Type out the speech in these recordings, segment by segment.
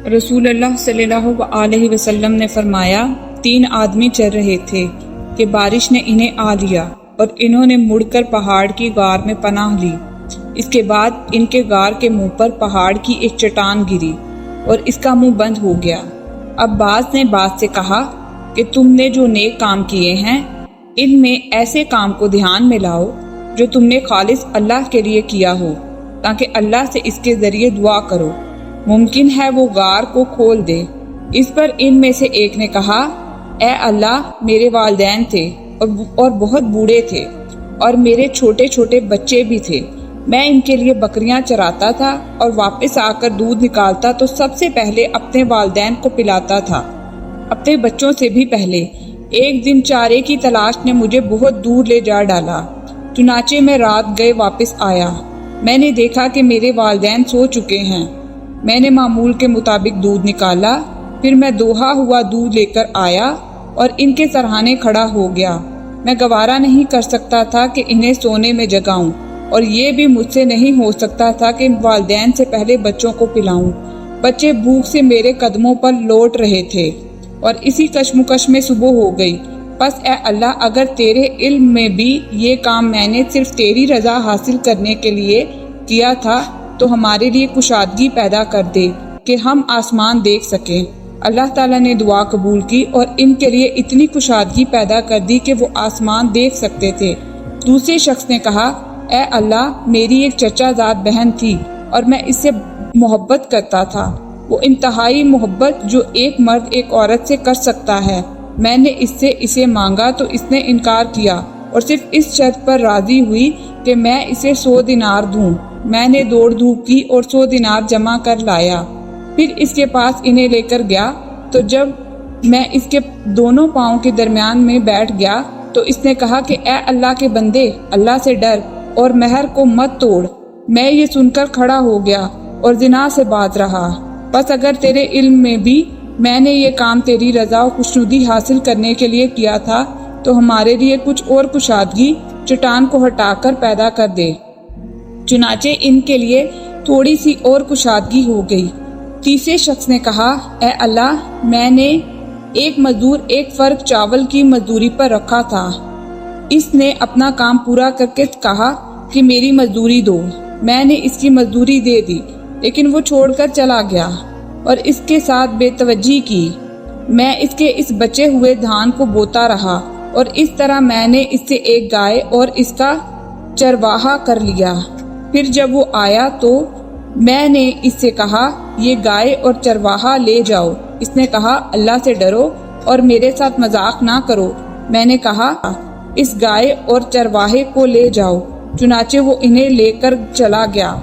رسول اللہ صلی اللہ علیہ وسلم نے فرمایا، 3 آدمی چل رہے تھے کہ بارش نے انہیں آ لیا اور انہوں نے مڑ کر پہاڑ کی غار میں پناہ لی۔ اس کے بعد ان کے غار کے منہ پر پہاڑ کی ایک چٹان گری اور اس کا منہ بند ہو گیا۔ اب بعض نے بعض سے کہا کہ تم نے جو نیک کام کیے ہیں ان میں ایسے کام کو دھیان میں لاؤ جو تم نے خالص اللہ کے لیے کیا ہو، تاکہ اللہ سے اس کے ذریعے دعا کرو، ممکن ہے وہ غار کو کھول دے۔ اس پر ان میں سے ایک نے کہا، اے اللہ، میرے والدین تھے اور بہت بوڑھے تھے اور میرے چھوٹے چھوٹے بچے بھی تھے۔ میں ان کے لیے بکریاں چراتا تھا اور واپس آ کر دودھ نکالتا تو سب سے پہلے اپنے والدین کو پلاتا تھا، اپنے بچوں سے بھی پہلے۔ ایک دن چارے کی تلاش نے مجھے بہت دور لے جا ڈالا، چنانچہ میں رات گئے واپس آیا۔ میں نے دیکھا کہ میرے والدین سو چکے ہیں۔ میں نے معمول کے مطابق دودھ نکالا، پھر میں دوہا ہوا دودھ لے کر آیا اور ان کے سرہانے کھڑا ہو گیا۔ میں گوارا نہیں کر سکتا تھا کہ انہیں سونے میں جگاؤں، اور یہ بھی مجھ سے نہیں ہو سکتا تھا کہ والدین سے پہلے بچوں کو پلاؤں۔ بچے بھوک سے میرے قدموں پر لوٹ رہے تھے اور اسی کشمکش میں صبح ہو گئی۔ پس اے اللہ، اگر تیرے علم میں بھی یہ کام میں نے صرف تیری رضا حاصل کرنے کے لیے کیا تھا تو ہمارے لیے کشادگی پیدا کر دے کہ ہم آسمان دیکھ سکیں۔ اللہ تعالیٰ نے دعا قبول کی اور ان کے لیے اتنی کشادگی پیدا کر دی کہ وہ آسمان دیکھ سکتے تھے۔ دوسرے شخص نے کہا، اے اللہ، میری ایک چچا زاد بہن تھی اور میں اس سے محبت کرتا تھا، وہ انتہائی محبت جو ایک مرد ایک عورت سے کر سکتا ہے۔ میں نے اس سے اسے مانگا تو اس نے انکار کیا اور صرف اس شرط پر راضی ہوئی کہ میں اسے 100 دینار دوں۔ میں نے دوڑ دھوپ کی اور 100 دینار جمع کر لایا، پھر اس کے پاس انہیں لے کر گیا۔ تو جب میں اس کے دونوں پاؤں کے درمیان میں بیٹھ گیا تو اس نے کہا کہ اے اللہ کے بندے، اللہ سے ڈر اور مہر کو مت توڑ۔ میں یہ سن کر کھڑا ہو گیا اور زنا سے باز رہا۔ بس اگر تیرے علم میں بھی میں نے یہ کام تیری رضا و خوشنودی حاصل کرنے کے لیے کیا تھا تو ہمارے لیے کچھ اور کشادگی چٹان کو ہٹا کر پیدا کر دے۔ چنانچہ ان کے لیے تھوڑی سی اور کشادگی ہو گئی۔ تیسرے شخص نے کہا، اے اللہ، میں نے ایک مزدور ایک فرق چاول کی مزدوری پر رکھا تھا۔ اس نے اپنا کام پورا کر کے کہا کہ میری مزدوری دو۔ میں نے اس کی مزدوری دے دی، لیکن وہ چھوڑ کر چلا گیا اور اس کے ساتھ بے توجہی کی۔ میں اس کے اس بچے ہوئے دھان کو بوتا رہا اور اس طرح میں نے اس سے ایک گائے اور اس کا چرواہا کر لیا۔ پھر جب وہ آیا تو میں نے اس سے کہا، یہ گائے اور چرواہا لے جاؤ۔ اس نے کہا، اللہ سے ڈرو اور میرے ساتھ مذاق نہ کرو۔ میں نے کہا، اس گائے اور چرواہے کو لے جاؤ۔ چنانچہ وہ انہیں لے کر چلا گیا۔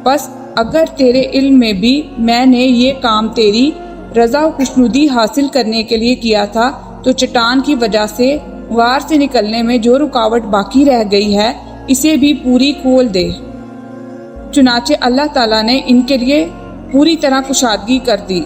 بس اگر تیرے علم میں بھی میں نے یہ کام تیری رضا و خوشنودی حاصل کرنے کے لیے کیا تھا تو چٹان کی وجہ سے غار سے نکلنے میں جو رکاوٹ باقی رہ گئی ہے اسے بھی پوری کھول دے۔ چنانچہ اللہ تعالیٰ نے ان کے لیے پوری طرح کشادگی کر دی۔